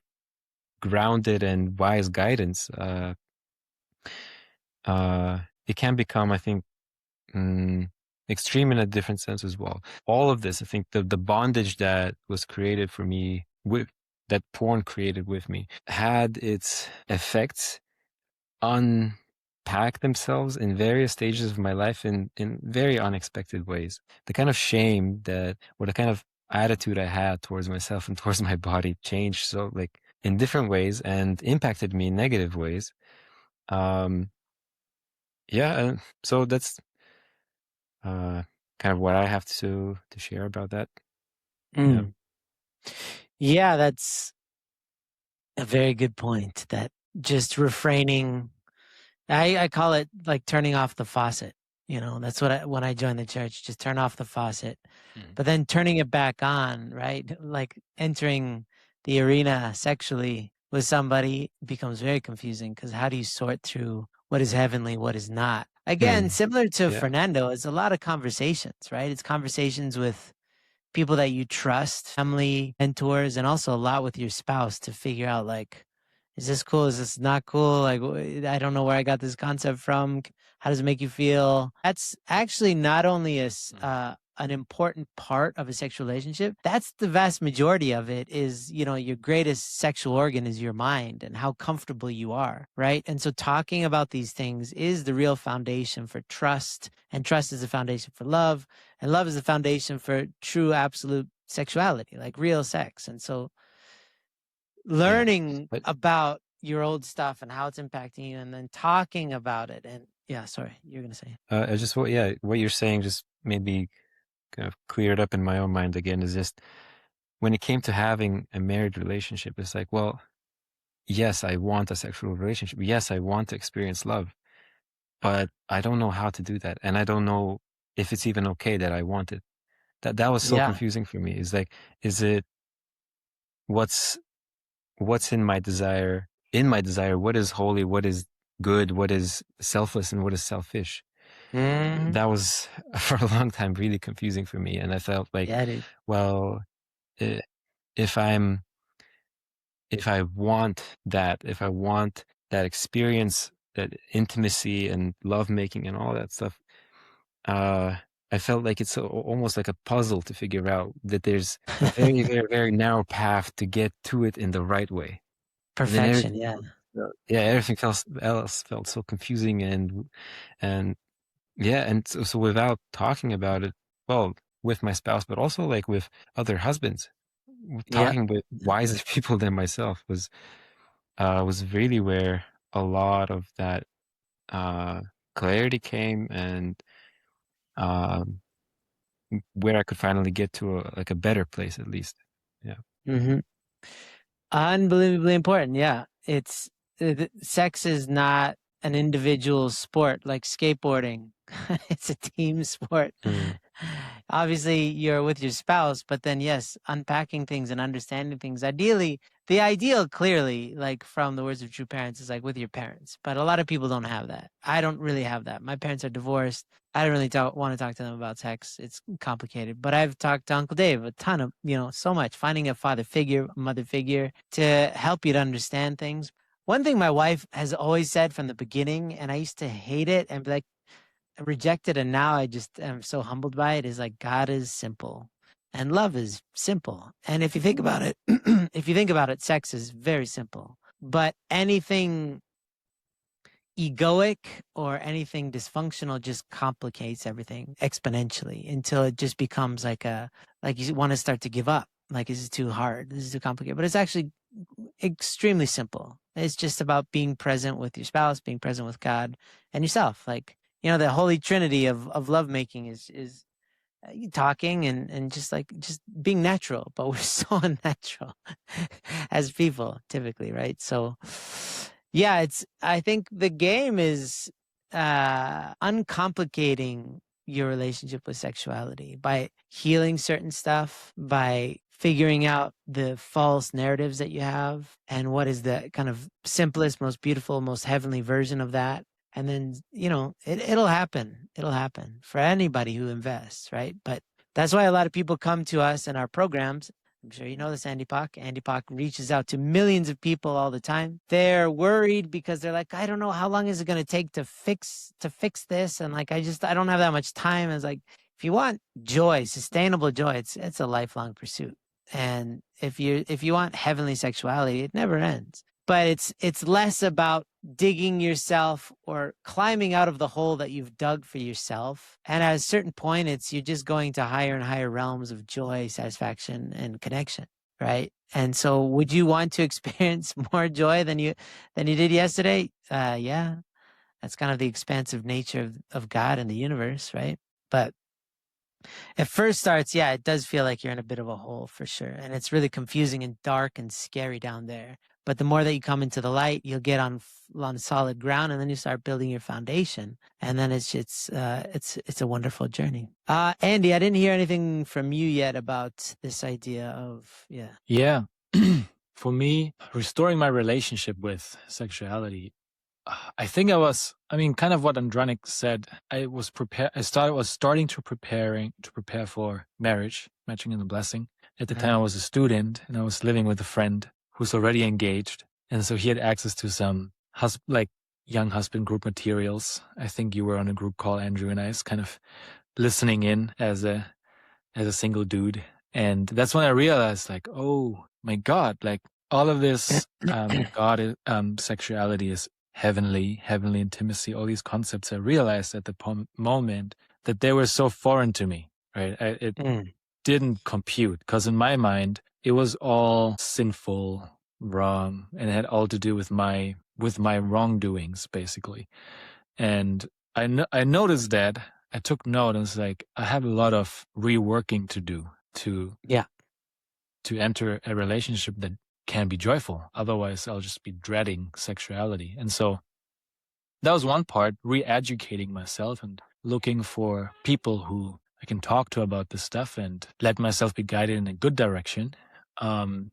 grounded and wise guidance. it can become, I think, extreme in a different sense as well. All of this, I think the bondage that was created for me that porn created with me had its effects unpack themselves in various stages of my life in very unexpected ways. The kind of shame or the kind of attitude I had towards myself and towards my body changed so like in different ways and impacted me in negative ways. Yeah, so that's kind of what I have to share about that. Yeah. Yeah, that's a very good point. That just refraining, I call it like turning off the faucet. That's what when I joined the church, just turn off the faucet, but then turning it back on, right? Like entering the arena sexually with somebody becomes very confusing because how do you sort through what is heavenly, what is not? Again, similar to Yeah. Fernando, it's a lot of conversations, right? It's conversations with people that you trust, family, mentors, and also a lot with your spouse to figure out like, is this cool? Is this not cool? Like, I don't know where I got this concept from. How does it make you feel? That's actually not only an important part of a sexual relationship. That's the vast majority of it is, your greatest sexual organ is your mind and how comfortable you are, right? And so talking about these things is the real foundation for trust, and trust is the foundation for love, and love is the foundation for true absolute sexuality, like real sex. And so learning about your old stuff and how it's impacting you and then talking about it. And yeah, sorry, you're going to say. I just, what you're saying just made me kind of clear it up in my own mind again, is just when it came to having a married relationship, it's like, well, yes, I want a sexual relationship. Yes, I want to experience love, but I don't know how to do that. And I don't know if it's even okay that I want it. That was so confusing for me. It's like, is it what's in my desire, what is holy, what is good, what is selfless, and what is selfish? That was for a long time really confusing for me. And I felt like, well, if I want that experience, that intimacy and lovemaking and all that stuff, I felt like it's almost like a puzzle to figure out that there's a very, very, very narrow path to get to it in the right way. Perfection, yeah. Yeah, everything else felt so confusing and yeah, and so without talking about it, well, with my spouse, but also like with other husbands, talking with wiser people than myself was really where a lot of that clarity came, and where I could finally get to a better place, at least. Yeah. Unbelievably important. Yeah. Sex is not an individual sport like skateboarding. It's a team sport. Obviously, you're with your spouse, but then, yes, unpacking things and understanding things. Ideally, the ideal, clearly, like from the words of true parents, is like with your parents. But a lot of people don't have that. I don't really have that. My parents are divorced. I don't really want to talk to them about sex. It's complicated. But I've talked to Uncle Dave a ton of, so much. Finding a father figure, a mother figure to help you to understand things. One thing my wife has always said from the beginning, and I used to hate it and be like, reject it, and now I just am so humbled by it, is like, God is simple and love is simple. And if you think about it, sex is very simple. But anything egoic or anything dysfunctional just complicates everything exponentially until it just becomes like you want to start to give up. Like, this is too hard. This is too complicated. But it's actually extremely simple. It's just about being present with your spouse, being present with God and yourself. Like, the holy trinity of lovemaking is talking and just being natural, but we're so unnatural as people typically, right? So yeah, I think the game is uncomplicating your relationship with sexuality by healing certain stuff, by figuring out the false narratives that you have and what is the kind of simplest, most beautiful, most heavenly version of that. And then, it'll happen. It'll happen for anybody who invests, right? But that's why a lot of people come to us in our programs. I'm sure you know this, Andy Pak. Andy Pak reaches out to millions of people all the time. They're worried because they're like, I don't know, how long is it going to take to fix this? And like, I don't have that much time. It's like, if you want joy, sustainable joy, it's a lifelong pursuit. And if you want heavenly sexuality, it never ends. But it's less about digging yourself or climbing out of the hole that you've dug for yourself. And at a certain point, you're just going to higher and higher realms of joy, satisfaction, and connection, right? And so would you want to experience more joy than you did yesterday? Yeah. That's kind of the expansive nature of God and the universe, right? But at first starts, yeah, it does feel like you're in a bit of a hole for sure. And it's really confusing and dark and scary down there. But the more that you come into the light, you'll get on solid ground, and then you start building your foundation. And then it's a wonderful journey. Andy, I didn't hear anything from you yet about this idea of, yeah. Yeah. For me, restoring my relationship with sexuality, I think kind of what Andranik said. I was starting to prepare for marriage, matching and the blessing. At the time I was a student and I was living with a friend who's already engaged. And so he had access to some young husband group materials. I think you were on a group call, Andrew, and I was kind of listening in as a single dude. And that's when I realized, like, oh my God, like all of this sexuality is heavenly intimacy, all these concepts. I realized at the moment that they were so foreign to me, right? It didn't compute, because in my mind, it was all sinful, wrong, and it had all to do with my wrongdoings, basically. And I noticed that. I took note, and it's like, I have a lot of reworking to do to enter a relationship that can be joyful. Otherwise, I'll just be dreading sexuality. And so that was one part, re-educating myself and looking for people who I can talk to about this stuff and let myself be guided in a good direction. One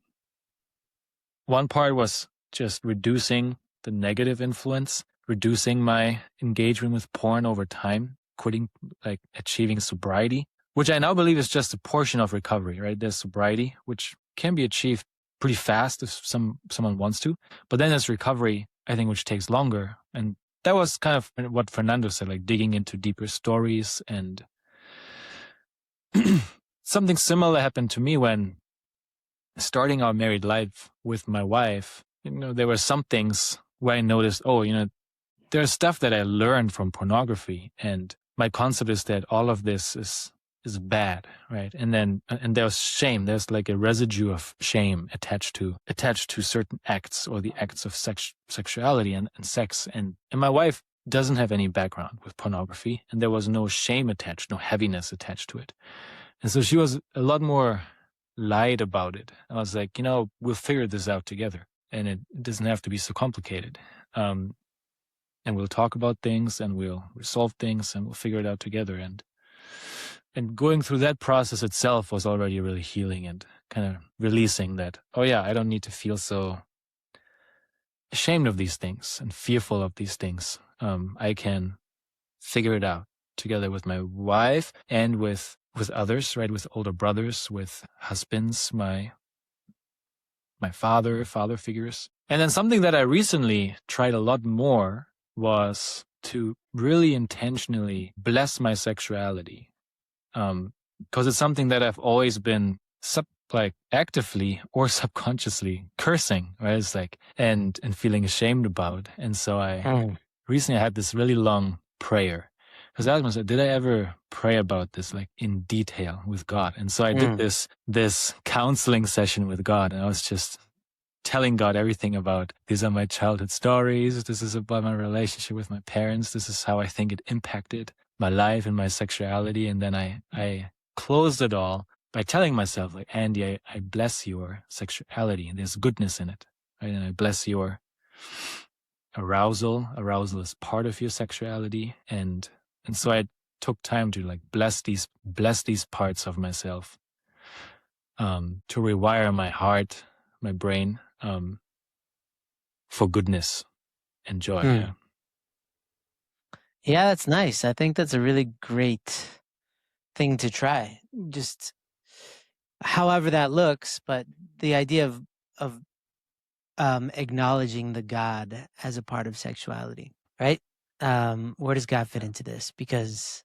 part was just reducing the negative influence, reducing my engagement with porn over time, quitting, like achieving sobriety, which I now believe is just a portion of recovery, right? There's sobriety, which can be achieved pretty fast if someone wants to. But then there's recovery, I think, which takes longer. And that was kind of what Fernando said, like digging into deeper stories. And something similar happened to me when starting our married life with my wife. There were some things where I noticed, there's stuff that I learned from pornography, and my concept is that all of this is bad, right? And there's shame. There's like a residue of shame attached to certain acts, or the acts of sexuality and sex. And my wife doesn't have any background with pornography, and there was no shame attached, no heaviness attached to it. And so she was a lot more light about it. I was like, we'll figure this out together, and it doesn't have to be so complicated. And we'll talk about things, and we'll resolve things, and we'll figure it out together. And going through that process itself was already really healing, and kind of releasing that, I don't need to feel so ashamed of these things and fearful of these things. I can figure it out together with my wife and with others, right? With older brothers, with husbands, my father figures. And then something that I recently tried a lot more was to really intentionally bless my sexuality. Because it's something that I've always been actively or subconsciously cursing, right? It's like, and feeling ashamed about. And so recently I had this really long prayer, because I asked myself, did I ever pray about this like in detail with God? And so I did this counseling session with God, and I was just telling God everything about, these are my childhood stories. This is about my relationship with my parents. This is how I think it impacted my life and my sexuality. And then I closed it all by telling myself, like, Andy, I bless your sexuality, and there's goodness in it, right? And I bless your arousal. Arousal is part of your sexuality. And so I took time to like bless these parts of myself, to rewire my heart, my brain, for goodness and joy. Yeah. Yeah, that's nice. I think that's a really great thing to try. Just however that looks, but the idea of acknowledging the God as a part of sexuality, right? Where does God fit into this? Because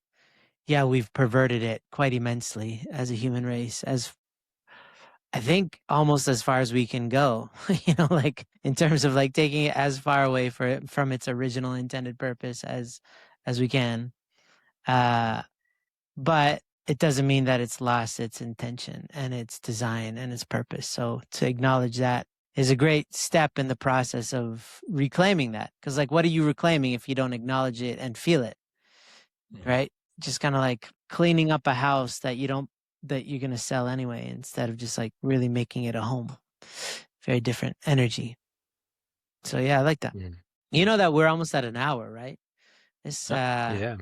yeah, we've perverted it quite immensely as a human race, as I think almost as far as we can go, like in terms of like taking it as far away from its original intended purpose as we can. But it doesn't mean that it's lost its intention and its design and its purpose. So to acknowledge that is a great step in the process of reclaiming that. Because like, what are you reclaiming if you don't acknowledge it and feel it, right? Just kind of like cleaning up a house that you're going to sell anyway, instead of just like really making it a home. Very different energy. So yeah, I like that. You know that we're almost at an hour, right? This, Yeah.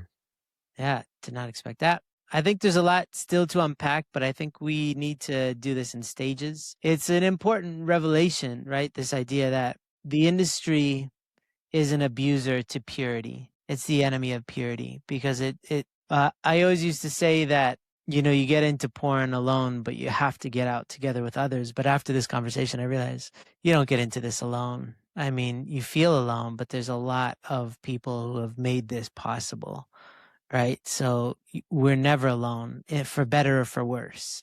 did not expect that. I think there's a lot still to unpack, but I think we need to do this in stages. It's an important revelation, right? This idea that the industry is an abuser to purity. It's the enemy of purity, because I always used to say that, you get into porn alone, but you have to get out together with others. But after this conversation, I realize you don't get into this alone. I mean, you feel alone, but there's a lot of people who have made this possible, right? So we're never alone, for better or for worse.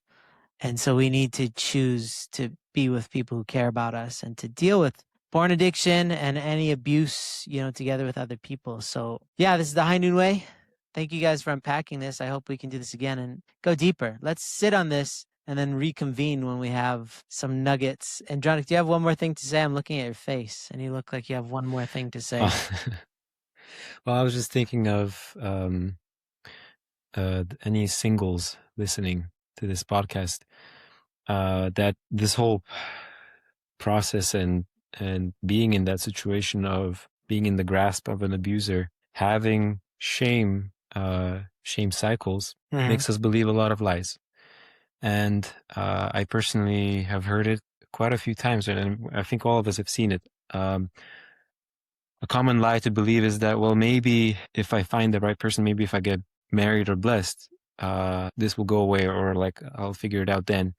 And so we need to choose to be with people who care about us and to deal with porn addiction and any abuse, together with other people. So yeah, this is the High Noon Way. Thank you guys for unpacking this. I hope we can do this again and go deeper. Let's sit on this and then reconvene when we have some nuggets. And Andronic, do you have one more thing to say? I'm looking at your face and you look like you have one more thing to say. Well, I was just thinking of any singles listening to this podcast, that this whole process and being in that situation of being in the grasp of an abuser, having shame cycles, makes us believe a lot of lies. And I personally have heard it quite a few times, and I think all of us have seen it. A common lie to believe is that, well, maybe if I find the right person, maybe if I get married or blessed, this will go away, or like I'll figure it out then,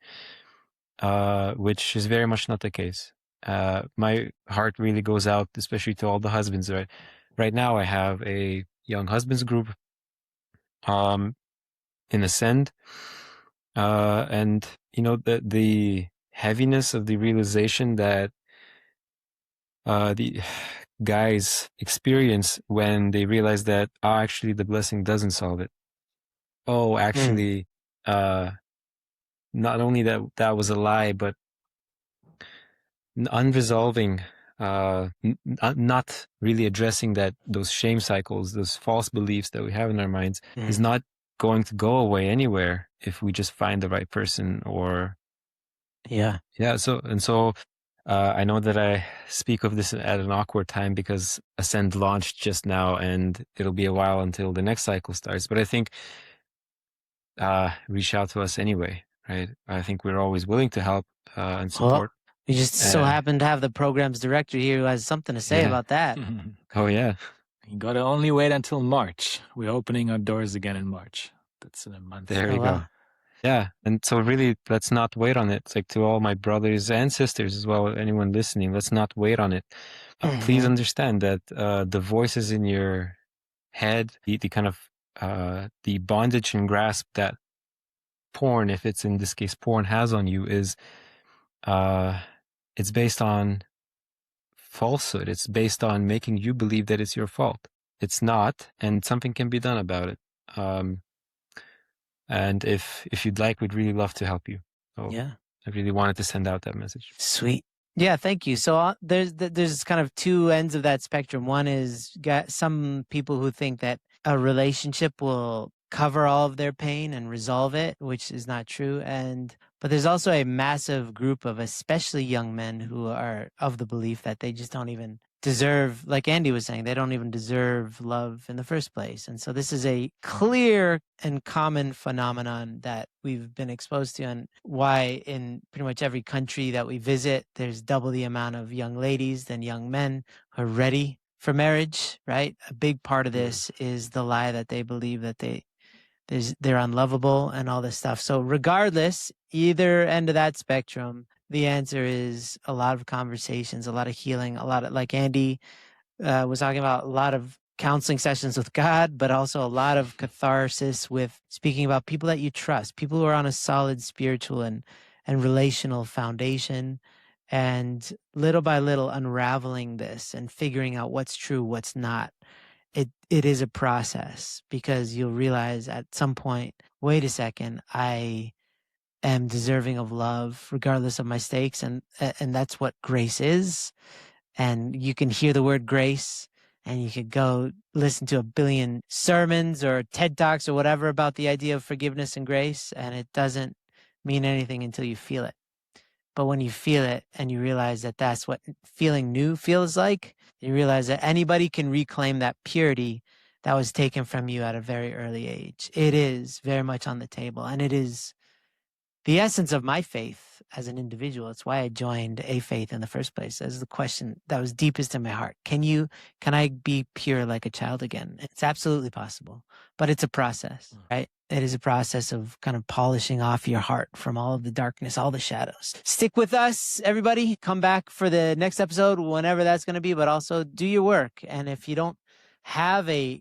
which is very much not the case. My heart really goes out, especially to all the husbands. Right now, I have a young husbands group in Ascend, and the heaviness of the realization that the guys experience when they realize that actually the blessing doesn't solve it. Actually, not only that was a lie, but unresolving, not really addressing those shame cycles, those false beliefs that we have in our minds, is not going to go away anywhere if we just find the right person. Or so I know that I speak of this at an awkward time because Ascend launched just now and it'll be a while until the next cycle starts. But I think reach out to us anyway, right? I think we're always willing to help and support. We just so happen to have the program's director here who has something to say about that. Oh, yeah. You gotta only wait until March. We're opening our doors again in March. That's in a month. There you go. Yeah. And so really, let's not wait on it. It's like, to all my brothers and sisters as well, anyone listening, let's not wait on it. Please understand that the voices in your head, the kind of the bondage and grasp that porn, if it's in this case porn, has on you is it's based on falsehood. It's based on making you believe that it's your fault. It's not, and something can be done about it. And if you'd like, we'd really love to help you. So I really wanted to send out that message. Sweet. Yeah, thank you. So there's kind of two ends of that spectrum. One is some people who think that a relationship will cover all of their pain and resolve it, which is not true. But there's also a massive group of especially young men who are of the belief that they just don't even deserve, like Andy was saying, they don't even deserve love in the first place. And so this is a clear and common phenomenon that we've been exposed to, and why in pretty much every country that we visit, there's double the amount of young ladies than young men who are ready for marriage, right? A big part of this is the lie that they believe that they're unlovable and all this stuff. So regardless, either end of that spectrum, the answer is a lot of conversations, a lot of healing, a lot of, like Andy was talking about, a lot of counseling sessions with God, but also a lot of catharsis with speaking about people that you trust, people who are on a solid spiritual and relational foundation, and little by little unraveling this and figuring out what's true, what's not. It is a process, because you'll realize at some point, wait a second, I am deserving of love regardless of my stakes, and that's what grace is. And you can hear the word grace, and you could go listen to a billion sermons or TED Talks or whatever about the idea of forgiveness and grace, and it doesn't mean anything until you feel it. But when you feel it and you realize that that's what feeling new feels like, you realize that anybody can reclaim that purity that was taken from you at a very early age. It is very much on the table, and it is the essence of my faith as an individual. It's why I joined a faith in the first place. That's the question that was deepest in my heart. Can I be pure like a child again? It's absolutely possible, but it's a process, right? It is a process of kind of polishing off your heart from all of the darkness, all the shadows. Stick with us, everybody. Come back for the next episode, whenever that's going to be, but also do your work. And if you don't have a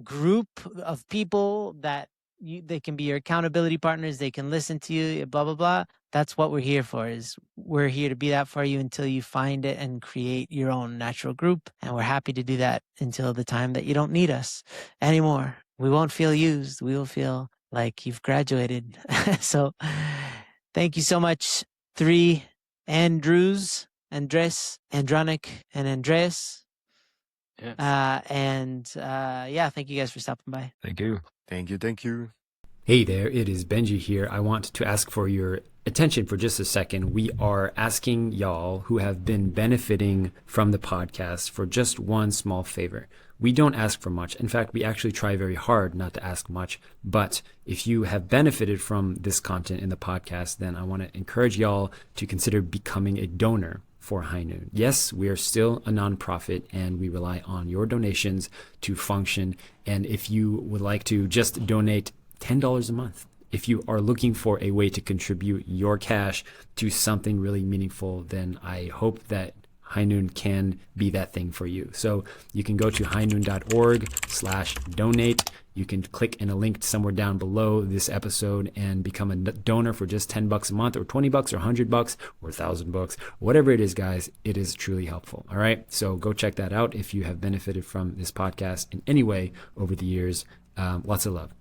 group of people that they can be your accountability partners, they can listen to you, blah, blah, blah. That's what we're here for. Is we're here to be that for you until you find it and create your own natural group. And we're happy to do that until the time that you don't need us anymore. We won't feel used. We will feel like you've graduated. So thank you so much. 3 Andrews, Andres, Andronic, and Andreas. Yes. Yeah, thank you guys for stopping by. Thank you. Thank you. Thank you. Hey there, it is Benji here. I want to ask for your attention for just a second. We are asking y'all who have been benefiting from the podcast for just one small favor. We don't ask for much. In fact, we actually try very hard not to ask much. But if you have benefited from this content in the podcast, then I want to encourage y'all to consider becoming a donor for High Noon. Yes, we are still a nonprofit and we rely on your donations to function. And if you would like to just donate $10 a month, if you are looking for a way to contribute your cash to something really meaningful, then I hope that High Noon can be that thing for you. So you can go to highnoon.org/donate. You can click in a link somewhere down below this episode and become a donor for just $10 a month or $20 or $100 or $1,000, whatever it is, guys. It is truly helpful. All right. So go check that out if you have benefited from this podcast in any way over the years. Lots of love.